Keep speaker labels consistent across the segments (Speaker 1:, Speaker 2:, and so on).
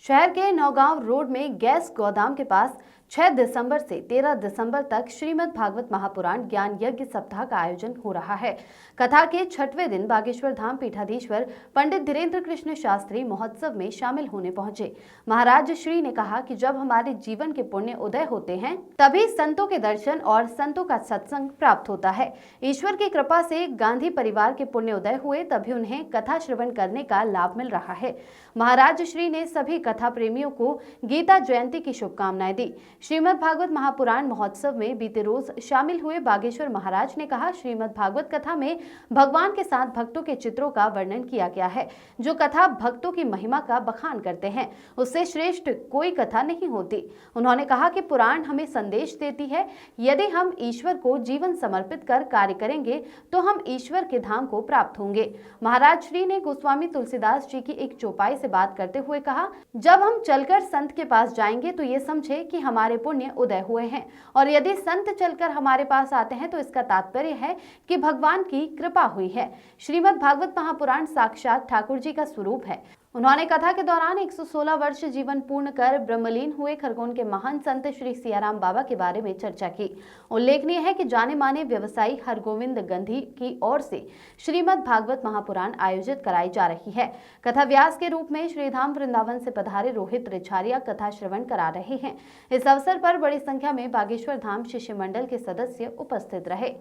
Speaker 1: शहर के नौगांव रोड में गैस गोदाम के पास 6 दिसंबर से 13 दिसंबर तक श्रीमद् भागवत महापुराण ज्ञान यज्ञ सप्ताह का आयोजन हो रहा है। कथा के 6वें दिन बागेश्वर धाम पीठाधीश्वर पंडित धीरेन्द्र कृष्ण शास्त्री महोत्सव में शामिल होने पहुंचे। महाराज श्री ने कहा कि जब हमारे जीवन के पुण्य उदय होते हैं तभी संतों के दर्शन और संतों का सत्संग प्राप्त होता है। ईश्वर की कृपा से गांधी परिवार के पुण्य उदय हुए तभी उन्हें कथा श्रवण करने का लाभ मिल रहा है। महाराज श्री ने सभी कथा प्रेमियों को गीता जयंती की शुभकामनाएं दी। श्रीमद् भागवत महापुराण महोत्सव में बीते रोज शामिल हुए बागेश्वर महाराज ने कहा, श्रीमद् भागवत कथा में भगवान के साथ भक्तों के चित्रों का वर्णन किया गया है। जो कथा भक्तों की महिमा का बखान करते हैं उससे श्रेष्ठ कोई कथा नहीं होती। उन्होंने कहा कि पुराण हमें संदेश देती है, यदि हम ईश्वर को जीवन समर्पित कर कार्य करेंगे तो हम ईश्वर के धाम को प्राप्त होंगे। महाराज श्री ने गोस्वामी तुलसीदास जी की एक चौपाई से बात करते हुए कहा, जब हम चलकर संत के पास जाएंगे तो ये समझे कि हमारे पुण्य उदय हुए हैं, और यदि संत चलकर हमारे पास आते हैं तो इसका तात्पर्य है कि भगवान की कृपा हुई है। श्रीमद् भागवत महापुराण साक्षात ठाकुर जी का स्वरूप है। उन्होंने कथा के दौरान 116 वर्ष जीवन पूर्ण कर ब्रह्मलीन हुए खरगोन के महान संत श्री सियाराम बाबा के बारे में चर्चा की। उल्लेखनीय है कि जाने माने व्यवसायी हरगोविंद गंधी की ओर से श्रीमद् भागवत महापुराण आयोजित कराई जा रही है। कथा व्यास के रूप में श्रीधाम वृंदावन से पधारे रोहित रिछारिया कथा श्रवण करा रहे हैं। इस अवसर पर बड़ी संख्या में बागेश्वर धाम शिष्य मंडल के सदस्य उपस्थित रहे।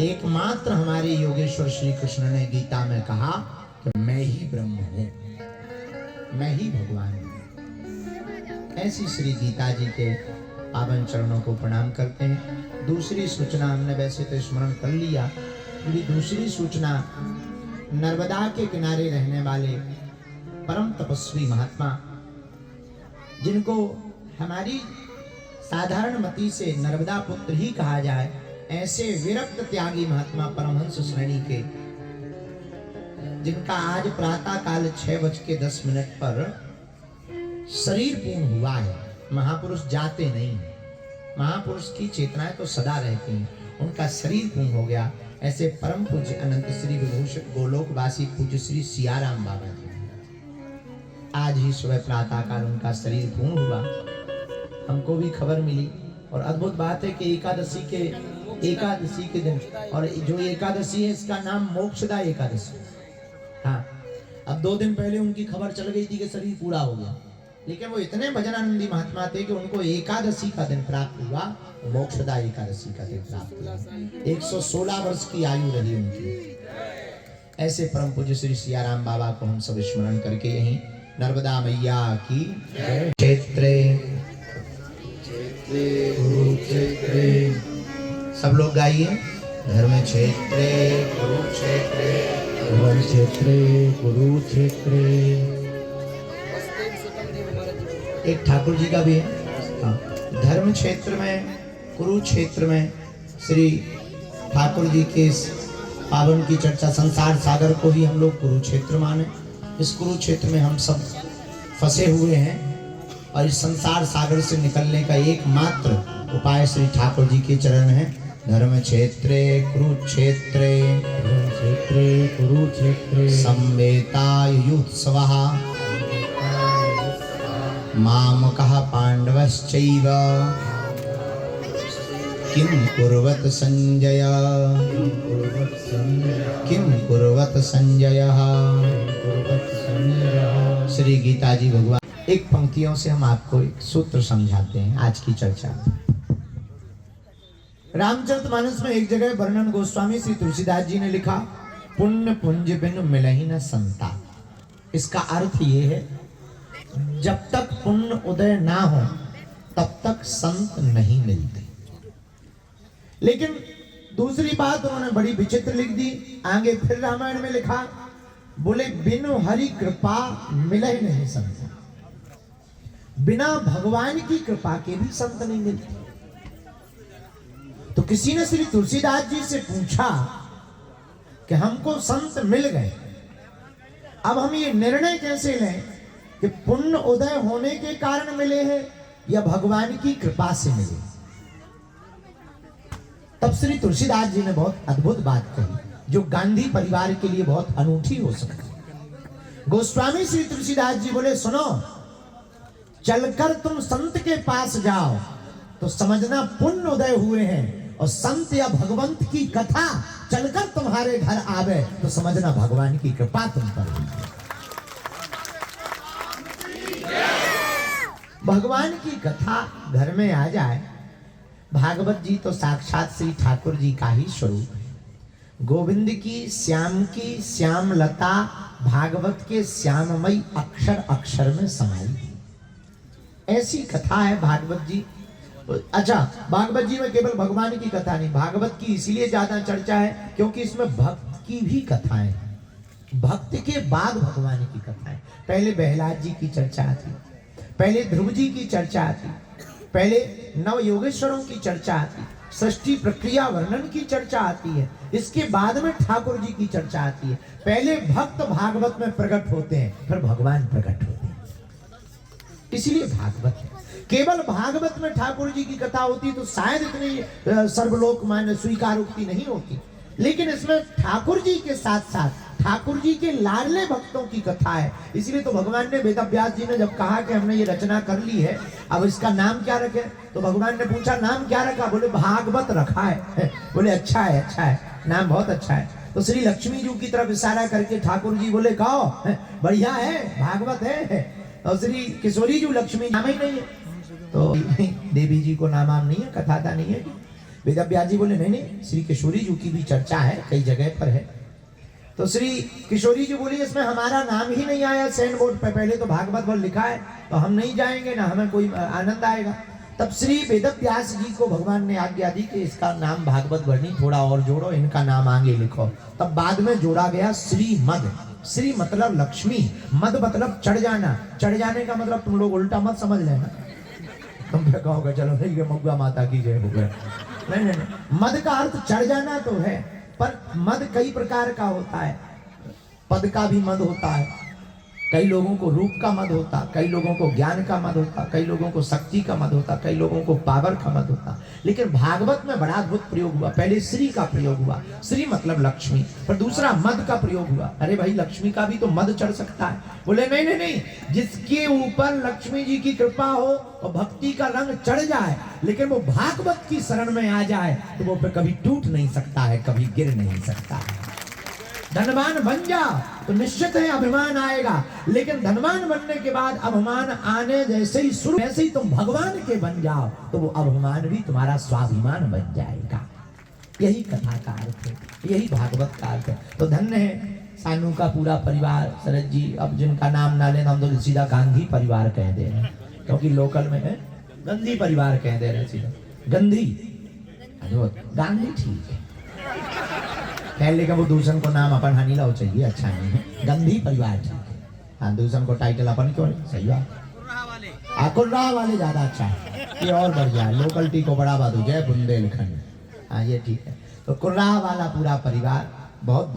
Speaker 2: एकमात्र हमारे योगेश्वर श्री कृष्ण ने गीता में कहा कि मैं ही ब्रह्म हूं, मैं ही भगवान हूं। ऐसी श्री गीता जी के पावन चरणों को प्रणाम करते हैं। दूसरी सूचना हमने वैसे तो स्मरण कर लिया, क्योंकि दूसरी सूचना नर्मदा के किनारे रहने वाले परम तपस्वी महात्मा, जिनको हमारी साधारण मति से नर्मदा पुत्र ही कहा जाए, ऐसे विरक्त त्यागी महात्मा परमहंस श्रेणी के, जिनका आज प्रातः काल 6:10 पर शरीर पूर्ण हुआ है। महापुरुष जाते नहीं, महापुरुष की चेतनाएं तो सदा रहती हैं। उनका शरीर पूर्ण हो गया। ऐसे परम पूज्य अनंत श्री विभूषण गोलोकवासी पूज्य श्री सियाराम बाबा जी, आज ही सुबह प्रातः काल उनका शरीर पूर्ण हुआ। हमको भी खबर मिली, और अद्भुत बात है कि एकादशी के दिन, और जो एकादशी है इसका नाम मोक्षदा एकादशी। हाँ, अब 2 दिन पहले उनकी खबर चल गई थी कि शरीर पूरा हो गया, लेकिन वो इतने भजनानंदी महात्मा थे कि उनको एकादशी का दिन प्राप्त हुआ, मोक्षदा एकादशी का दिन प्राप्त हुआ। 116 वर्ष की आयु रही उनकी। ऐसे परम पूज्य श्री सियाराम बाबा को हम सब स्मरण करके यहीं नर्मदा मैया की क्षेत्रे सब लोग गाइए, धर्म क्षेत्रे कुरुक्षेत्रे, धर्म क्षेत्रे कुरुक्षेत्रे। एक ठाकुर जी का भी है, धर्म क्षेत्र में कुरुक्षेत्र में श्री ठाकुर जी के इस पावन की चर्चा। संसार सागर को ही हम लोग कुरुक्षेत्र माने। इस कुरुक्षेत्र में हम सब फंसे हुए हैं, और इस संसार सागर से निकलने का एकमात्र उपाय श्री ठाकुर जी के चरण है। धर्म क्षेत्रे कुरुक्षेत्रे, कुरुक्षेत्रे कुरुक्षेत्रे संवेतायुत्सवः मामकः पांडवश्चैव किं कुर्वत संजय, किं कुर्वत संजयः। श्री गीता जी भगवान एक पंक्तियों से हम आपको एक सूत्र समझाते हैं आज की चर्चा। रामचरितमानस में एक जगह वर्णन गोस्वामी श्री तुलसीदास जी ने लिखा, पुण्य पुंज बिन मिलहि न संता। इसका अर्थ ये है, जब तक पुण्य उदय ना हो तब तक संत नहीं मिलते। लेकिन दूसरी बात उन्होंने बड़ी विचित्र लिख दी। आगे फिर रामायण में लिखा, बोले बिनु हरि कृपा मिलहि नहीं संता। बिना भगवान की कृपा के भी संत नहीं मिलते। तो किसी ने श्री तुलसीदास जी से पूछा कि हमको संत मिल गए, अब हम ये निर्णय कैसे लें कि पुण्य उदय होने के कारण मिले हैं या भगवान की कृपा से मिले। तब श्री तुलसीदास जी ने बहुत अद्भुत बात कही, जो गांधी परिवार के लिए बहुत अनूठी हो सकती है। गोस्वामी श्री तुलसीदास जी बोले सुनो, चलकर तुम संत के पास जाओ तो समझना पुण्य उदय हुए हैं, और संत या भगवंत की कथा चलकर तुम्हारे घर आवे तो समझना भगवान की कृपा तुम पर हुई है। भगवान की कथा घर में आ जाए। भागवत जी तो साक्षात श्री ठाकुर जी का ही स्वरूप है। गोविंद की श्याम लता भागवत के श्याममयी अक्षर अक्षर में समाई, ऐसी कथा है भागवत जी। अच्छा, भागवत जी में केवल भगवान की कथा नहीं, भागवत की इसीलिए ज्यादा चर्चा है क्योंकि इसमें भक्त की भी कथाएं, भक्त के बाद भगवान की कथाएं। पहले बहलाद जी की चर्चा आती, पहले ध्रुव जी की चर्चा आती, पहले नव योगेश्वरों की चर्चा आती, सृष्टि प्रक्रिया वर्णन की चर्चा आती है, इसके बाद में ठाकुर जी की चर्चा आती है। पहले भक्त भागवत में प्रकट होते हैं, फिर भगवान प्रकट होते हैं, इसलिए भागवत है। केवल भागवत में ठाकुर जी की कथा होती तो शायद इतनी सर्वलोक मान्य स्वीकारोक्ति नहीं होती, लेकिन इसमें ठाकुर जी के साथ साथ ठाकुर जी के लाडले भक्तों की कथा है। इसलिए तो भगवान ने, वेदव्यास जी ने जब कहा कि हमने ये रचना कर ली है, अब इसका नाम क्या रखे, तो भगवान ने पूछा नाम क्या रखा, बोले भागवत रखा है। बोले अच्छा है, अच्छा है, नाम बहुत अच्छा है। तो श्री लक्ष्मी जी की तरफ इशारा करके ठाकुर जी बोले कहो बढ़िया है, भागवत है। और श्री किशोरी जी लक्ष्मी नाम ही नहीं है, तो देवी जी को नाम नहीं है, कथाता नहीं है। वेदव्यास जी बोले नहीं नहीं, श्री किशोरी जी की भी चर्चा है, कई जगह पर है। तो श्री किशोरी जी बोली इसमें हमारा नाम ही नहीं आया सैन बोर्ड पे, पहले तो भागवत बोल लिखा है, तो हम नहीं जाएंगे ना, हमें कोई आनंद आएगा। तब श्री वेदव्यास जी को भगवान ने आज्ञा दी कि इसका नाम भागवत वर्णी थोड़ा और जोड़ो, इनका नाम आगे लिखो। तब बाद में जोड़ा गया श्री मद। श्री मतलब लक्ष्मी, मद मतलब चढ़ जाना। चढ़ जाने का मतलब तुम लोग उल्टा मत समझ लेना, तुम पे कहोगे चलो ठीक है मग्गा माता की जय हो गए। नहीं नहीं नहीं, मद का अर्थ चढ़ जाना तो है, पर मद कई प्रकार का होता है। पद का भी मद होता है, कई लोगों को रूप का मद होता, कई लोगों को ज्ञान का मद होता, कई लोगों को शक्ति का मद होता, कई लोगों को पावर का मद होता। लेकिन भागवत में बड़ा अद्भुत प्रयोग हुआ। पहले श्री का प्रयोग हुआ, श्री मतलब लक्ष्मी, पर दूसरा मद का प्रयोग हुआ। अरे भाई लक्ष्मी का भी तो मद चढ़ सकता है। बोले नहीं नहीं नहीं, जिसके ऊपर लक्ष्मी जी की कृपा हो और भक्ति का रंग चढ़ जाए, लेकिन वो भागवत की शरण में आ जाए तो वो पे कभी टूट नहीं सकता है, कभी गिर नहीं सकता है। धनवान बन जाओ तो निश्चित है अभिमान आएगा, लेकिन धनवान बनने के बाद अभिमान आने जैसे ही शुरू, वैसे ही तुम भगवान के बन जाओ तो वो अभिमान भी तुम्हारा स्वाभिमान बन जाएगा। यही कथा का अर्थ है, यही भागवत का अर्थ है। तो धन्य है सानू का पूरा परिवार। शरद जी अब जिनका नाम ना लेना, हम तो सीधा गांधी परिवार कह दे रहे हैं, क्योंकि लोकल में है गांधी परिवार कह दे रहे हैं, सीधा गंधी गांधी ठीक है। पहले का वो दूसर को नाम अपन हानि लाओ चाहिए, अच्छा नहीं है। गंधी परिवार ठीक है, हाँ दूसर को टाइटल अपन क्यों नहीं, सही बात। कुर्राह वाले ज्यादा अच्छा है, ये और बढ़िया है, लोकलिटी को बढ़ावा दो, जय बुंदेलखंड। हाँ ये ठीक है। तो कुर्राह वाला पूरा परिवार बहुत